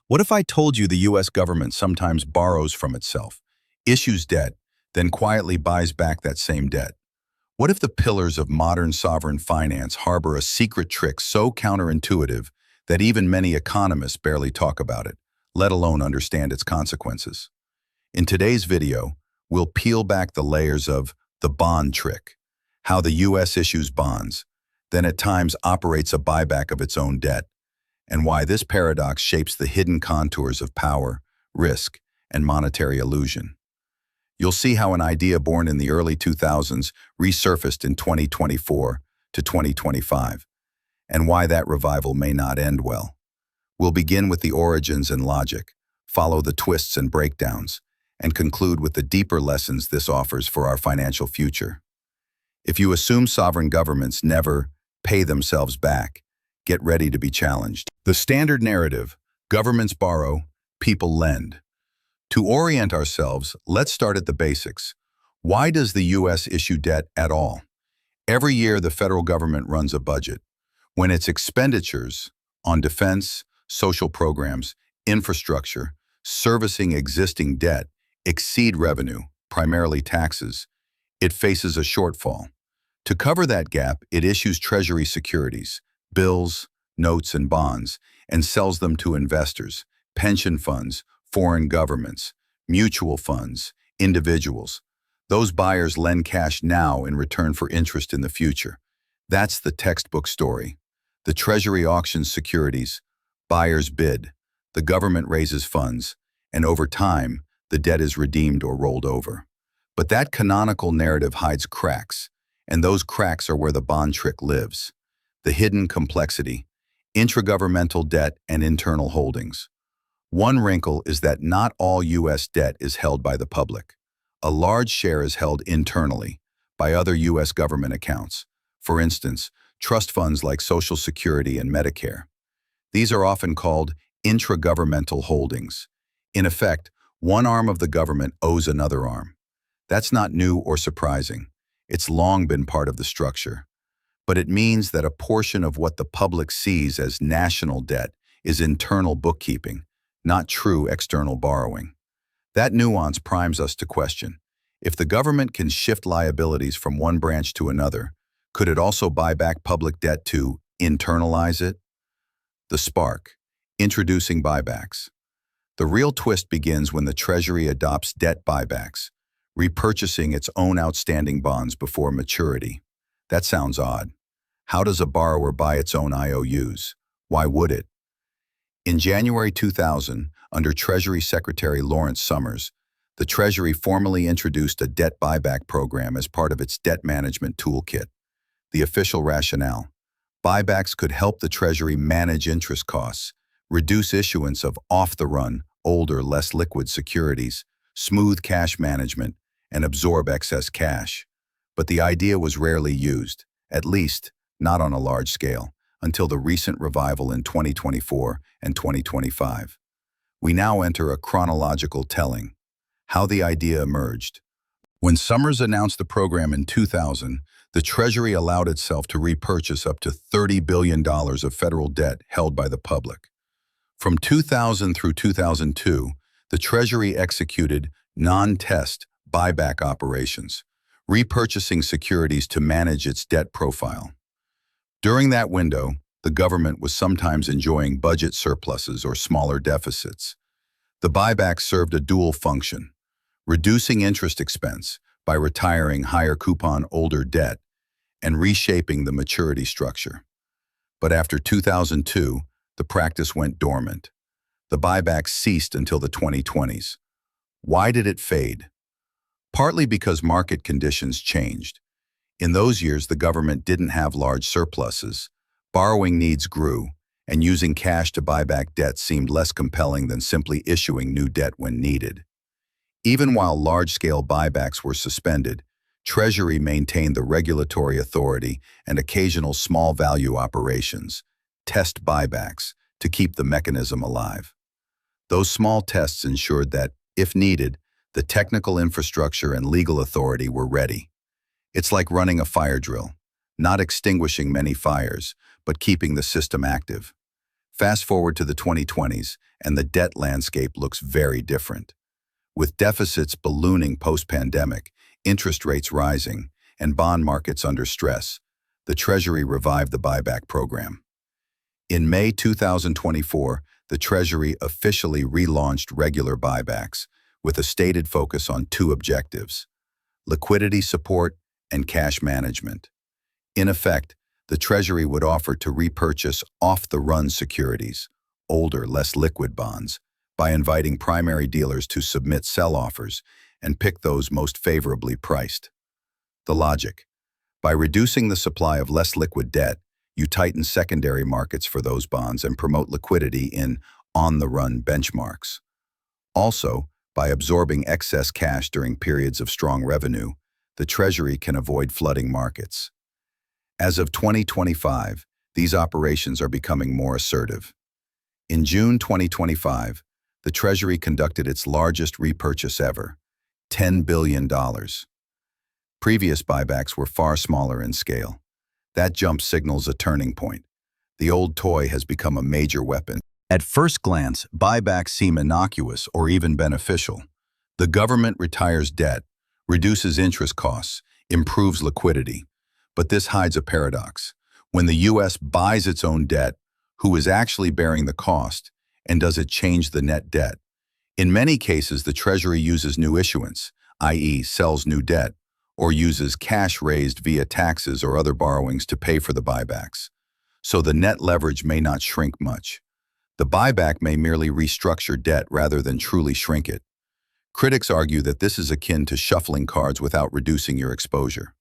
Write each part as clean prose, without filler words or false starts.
What if I told you the US government sometimes borrows from itself, issues debt, then quietly buys back that same debt? What if the pillars of modern sovereign finance harbor a secret trick so counterintuitive that even many economists barely talk about it, let alone understand its consequences? In today's video, we'll peel back the layers of the bond trick, how the US issues bonds, then at times operates a buyback of its own debt, and why this paradox shapes the hidden contours of power, risk, and monetary illusion. You'll see how an idea born in the early 2000s resurfaced in 2024 to 2025, and why that revival may not end well. We'll begin with the origins and logic, follow the twists and breakdowns, and conclude with the deeper lessons this offers for our financial future. If you assume sovereign governments never pay themselves back, get ready to be challenged. The standard narrative: governments borrow, people lend. To orient ourselves, let's start at the basics. Why does the US issue debt at all? Every year, the federal government runs a budget. When its expenditures on defense, social programs, infrastructure, servicing existing debt exceed revenue, primarily taxes, it faces a shortfall. To cover that gap, it issues Treasury securities, bills, notes, and bonds, and sells them to investors, pension funds, foreign governments, mutual funds, individuals. Those buyers lend cash now in return for interest in the future. That's the textbook story. The Treasury auctions securities, buyers bid, the government raises funds, and over time, the debt is redeemed or rolled over. But that canonical narrative hides cracks, and those cracks are where the bond trick lives. The hidden complexity, intragovernmental debt and internal holdings. One wrinkle is that not all U.S. debt is held by the public. A large share is held internally, by other U.S. government accounts. For instance, trust funds like Social Security and Medicare. These are often called intragovernmental holdings. In effect, one arm of the government owes another arm. That's not new or surprising. It's long been part of the structure. But it means that a portion of what the public sees as national debt is internal bookkeeping, not true external borrowing. That nuance primes us to question: if the government can shift liabilities from one branch to another, could it also buy back public debt to internalize it? The spark: introducing buybacks. The real twist begins when the Treasury adopts debt buybacks, repurchasing its own outstanding bonds before maturity. That sounds odd. How does a borrower buy its own IOUs? Why would it? In January 2000, under Treasury Secretary Lawrence Summers, the Treasury formally introduced a debt buyback program as part of its debt management toolkit. The official rationale: buybacks could help the Treasury manage interest costs, reduce issuance of off-the-run, older, less liquid securities, smooth cash management, and absorb excess cash. But the idea was rarely used, at least not on a large scale, until the recent revival in 2024 and 2025. We now enter a chronological telling: how the idea emerged. When Summers announced the program in 2000, the Treasury allowed itself to repurchase up to $30 billion of federal debt held by the public. From 2000 through 2002, the Treasury executed non-test buyback operations, repurchasing securities to manage its debt profile. During that window, the government was sometimes enjoying budget surpluses or smaller deficits. The buyback served a dual function: reducing interest expense by retiring higher coupon older debt and reshaping the maturity structure. But after 2002, the practice went dormant. The buyback ceased until the 2020s. Why did it fade? Partly because market conditions changed. In those years, the government didn't have large surpluses. Borrowing needs grew, and using cash to buy back debt seemed less compelling than simply issuing new debt when needed. Even while large-scale buybacks were suspended, Treasury maintained the regulatory authority and occasional small-value operations, test buybacks, to keep the mechanism alive. Those small tests ensured that, if needed, the technical infrastructure and legal authority were ready. It's like running a fire drill, not extinguishing many fires, but keeping the system active. Fast forward to the 2020s, and the debt landscape looks very different. With deficits ballooning post-pandemic, interest rates rising, and bond markets under stress, the Treasury revived the buyback program. In May 2024, the Treasury officially relaunched regular buybacks with a stated focus on two objectives: liquidity support and cash management. In effect, the Treasury would offer to repurchase off-the-run securities, older, less liquid bonds, by inviting primary dealers to submit sell offers and pick those most favorably priced. The logic: by reducing the supply of less liquid debt, you tighten secondary markets for those bonds and promote liquidity in on-the-run benchmarks. Also, by absorbing excess cash during periods of strong revenue, the Treasury can avoid flooding markets. As of 2025, these operations are becoming more assertive. In June 2025, the Treasury conducted its largest repurchase ever, $10 billion. Previous buybacks were far smaller in scale. That jump signals a turning point. The old toy has become a major weapon. At first glance, buybacks seem innocuous or even beneficial. The government retires debt, reduces interest costs, improves liquidity. But this hides a paradox. When the U.S. buys its own debt, who is actually bearing the cost, and does it change the net debt? In many cases, the Treasury uses new issuance, i.e., sells new debt, or uses cash raised via taxes or other borrowings to pay for the buybacks. So the net leverage may not shrink much. The buyback may merely restructure debt rather than truly shrink it. Critics argue that this is akin to shuffling cards without reducing your exposure.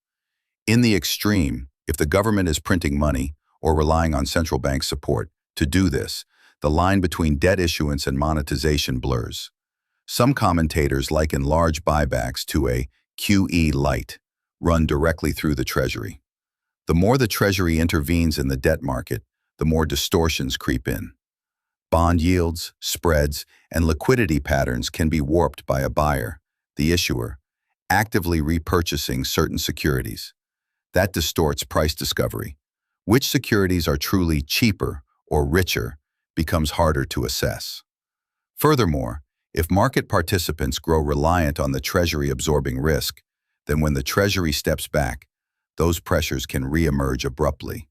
In the extreme, if the government is printing money or relying on central bank support to do this, the line between debt issuance and monetization blurs. Some commentators liken large buybacks to a QE light, run directly through the Treasury. The more the Treasury intervenes in the debt market, the more distortions creep in. Bond yields, spreads, and liquidity patterns can be warped by a buyer, the issuer, actively repurchasing certain securities. That distorts price discovery. Which securities are truly cheaper or richer becomes harder to assess. Furthermore, if market participants grow reliant on the Treasury absorbing risk, then when the Treasury steps back, those pressures can re-emerge abruptly.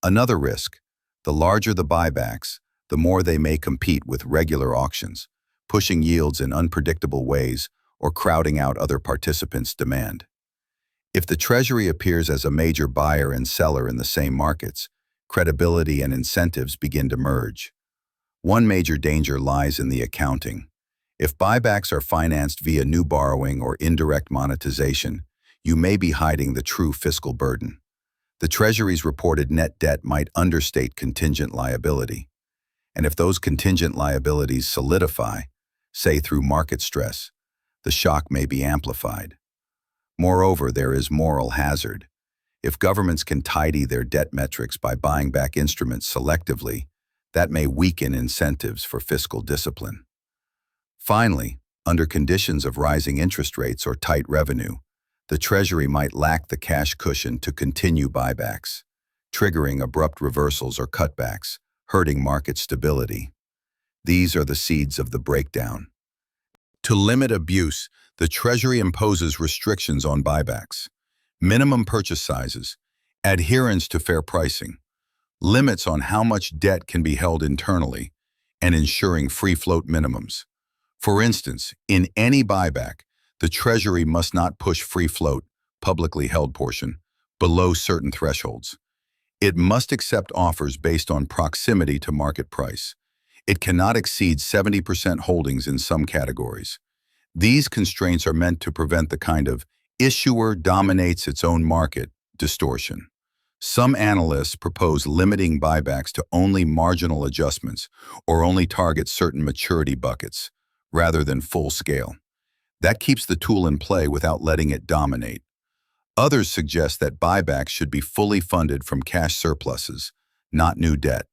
Another risk: the larger the buybacks, the more they may compete with regular auctions, pushing yields in unpredictable ways or crowding out other participants' demand. If the Treasury appears as a major buyer and seller in the same markets, credibility and incentives begin to merge. One major danger lies in the accounting. If buybacks are financed via new borrowing or indirect monetization, you may be hiding the true fiscal burden. The Treasury's reported net debt might understate contingent liability. And if those contingent liabilities solidify, say through market stress, the shock may be amplified. Moreover, there is moral hazard. If governments can tidy their debt metrics by buying back instruments selectively, that may weaken incentives for fiscal discipline. Finally, under conditions of rising interest rates or tight revenue, the Treasury might lack the cash cushion to continue buybacks, triggering abrupt reversals or cutbacks, hurting market stability. These are the seeds of the breakdown. To limit abuse, the Treasury imposes restrictions on buybacks: minimum purchase sizes, adherence to fair pricing, limits on how much debt can be held internally, and ensuring free float minimums. For instance, in any buyback, the Treasury must not push free float, publicly held portion, below certain thresholds. It must accept offers based on proximity to market price. It cannot exceed 70% holdings in some categories. These constraints are meant to prevent the kind of issuer dominates its own market distortion. Some analysts propose limiting buybacks to only marginal adjustments or only target certain maturity buckets, rather than full scale. That keeps the tool in play without letting it dominate. Others suggest that buybacks should be fully funded from cash surpluses, not new debt,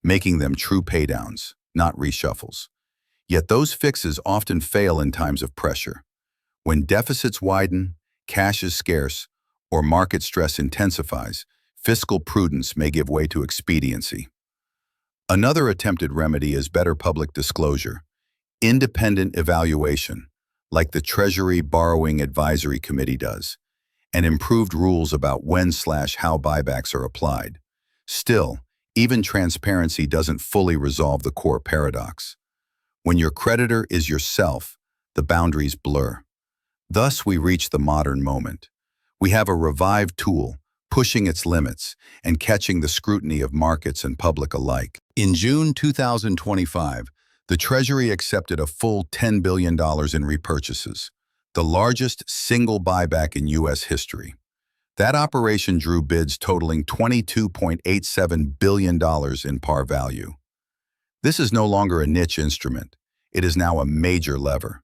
making them true paydowns, not reshuffles. Yet those fixes often fail in times of pressure. When deficits widen, cash is scarce, or market stress intensifies, fiscal prudence may give way to expediency. Another attempted remedy is better public disclosure, independent evaluation, like the Treasury Borrowing Advisory Committee does, and improved rules about when/how buybacks are applied. Still, even transparency doesn't fully resolve the core paradox. When your creditor is yourself, the boundaries blur. Thus, we reach the modern moment. We have a revived tool, pushing its limits and catching the scrutiny of markets and public alike. In June 2025, the Treasury accepted a full $10 billion in repurchases, the largest single buyback in U.S. history. That operation drew bids totaling $22.87 billion in par value. This is no longer a niche instrument. It is now a major lever.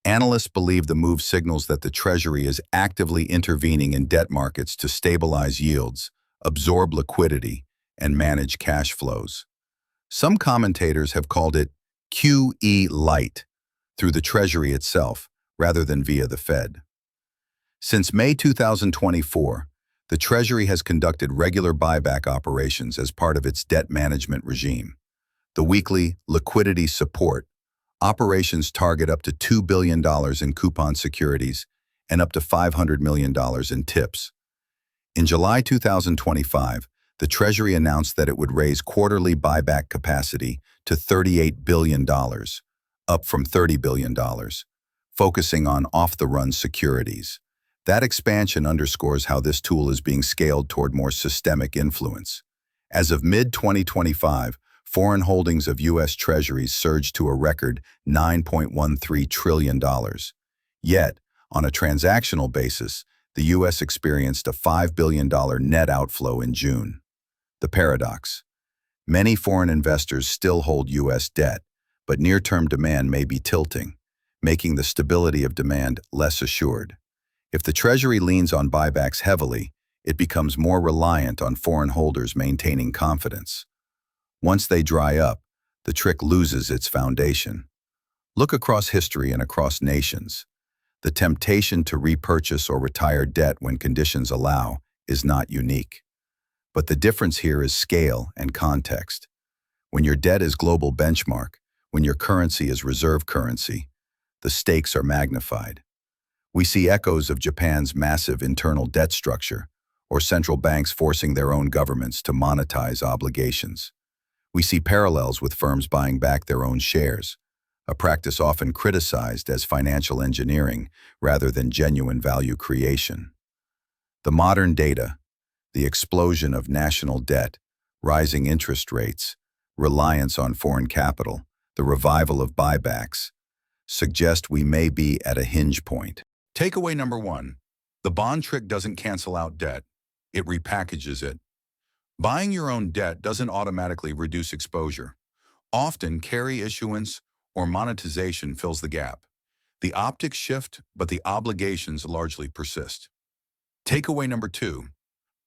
Analysts believe the move signals that the Treasury is actively intervening in debt markets to stabilize yields, absorb liquidity, and manage cash flows. Some commentators have called it QE light through the Treasury itself, rather than via the Fed. Since May 2024, the Treasury has conducted regular buyback operations as part of its debt management regime. The weekly liquidity support operations target up to $2 billion in coupon securities and up to $500 million in tips. In July 2025, the Treasury announced that it would raise quarterly buyback capacity to $38 billion, up from $30 billion, focusing on off-the-run securities. That expansion underscores how this tool is being scaled toward more systemic influence. As of mid-2025, foreign holdings of U.S. Treasuries surged to a record $9.13 trillion. Yet, on a transactional basis, the U.S. experienced a $5 billion net outflow in June. The paradox. Many foreign investors still hold U.S. debt, but near-term demand may be tilting, making the stability of demand less assured. If the Treasury leans on buybacks heavily, it becomes more reliant on foreign holders maintaining confidence. Once they dry up, the trick loses its foundation. Look across history and across nations. The temptation to repurchase or retire debt when conditions allow is not unique. But the difference here is scale and context. When your debt is global benchmark, when your currency is reserve currency, the stakes are magnified. We see echoes of Japan's massive internal debt structure, or central banks forcing their own governments to monetize obligations. We see parallels with firms buying back their own shares, a practice often criticized as financial engineering rather than genuine value creation. The modern data, the explosion of national debt, rising interest rates, reliance on foreign capital, the revival of buybacks, suggest we may be at a hinge point. Takeaway number one, the bond trick doesn't cancel out debt, it repackages it. Buying your own debt doesn't automatically reduce exposure. Often, carry issuance or monetization fills the gap. The optics shift, but the obligations largely persist. Takeaway number two,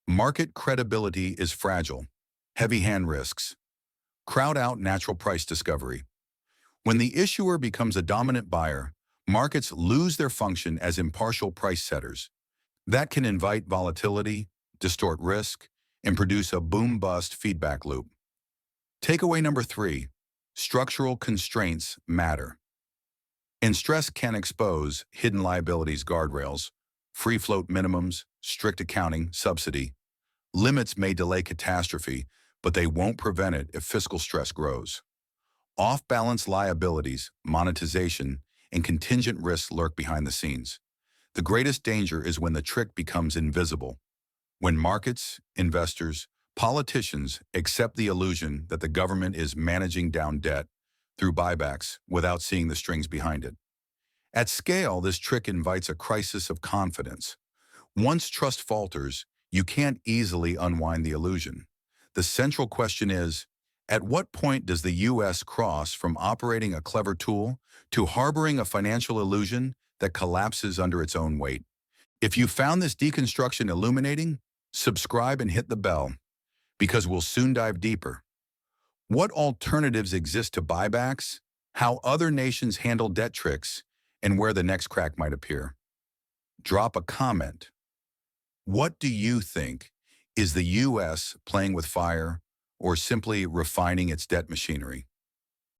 market credibility is fragile. Heavy hand risks. Crowd out natural price discovery. When the issuer becomes a dominant buyer, markets lose their function as impartial price setters. That can invite volatility, distort risk, and produce a boom-bust feedback loop. Takeaway number three, structural constraints matter. And stress can expose hidden liabilities guardrails, free float minimums, strict accounting, subsidy. Limits may delay catastrophe, but they won't prevent it if fiscal stress grows. Off-balance liabilities, monetization, and contingent risks lurk behind the scenes. The greatest danger is when the trick becomes invisible. When markets, investors, politicians accept the illusion that the government is managing down debt through buybacks without seeing the strings behind it. At scale, this trick invites a crisis of confidence. Once trust falters, you can't easily unwind the illusion. The central question is, at what point does the U.S. cross from operating a clever tool to harboring a financial illusion that collapses under its own weight? If you found this deconstruction illuminating, subscribe and hit the bell, because we'll soon dive deeper. What alternatives exist to buybacks, how other nations handle debt tricks, and where the next crack might appear. Drop a comment. What do you think? Is the U.S. playing with fire or simply refining its debt machinery?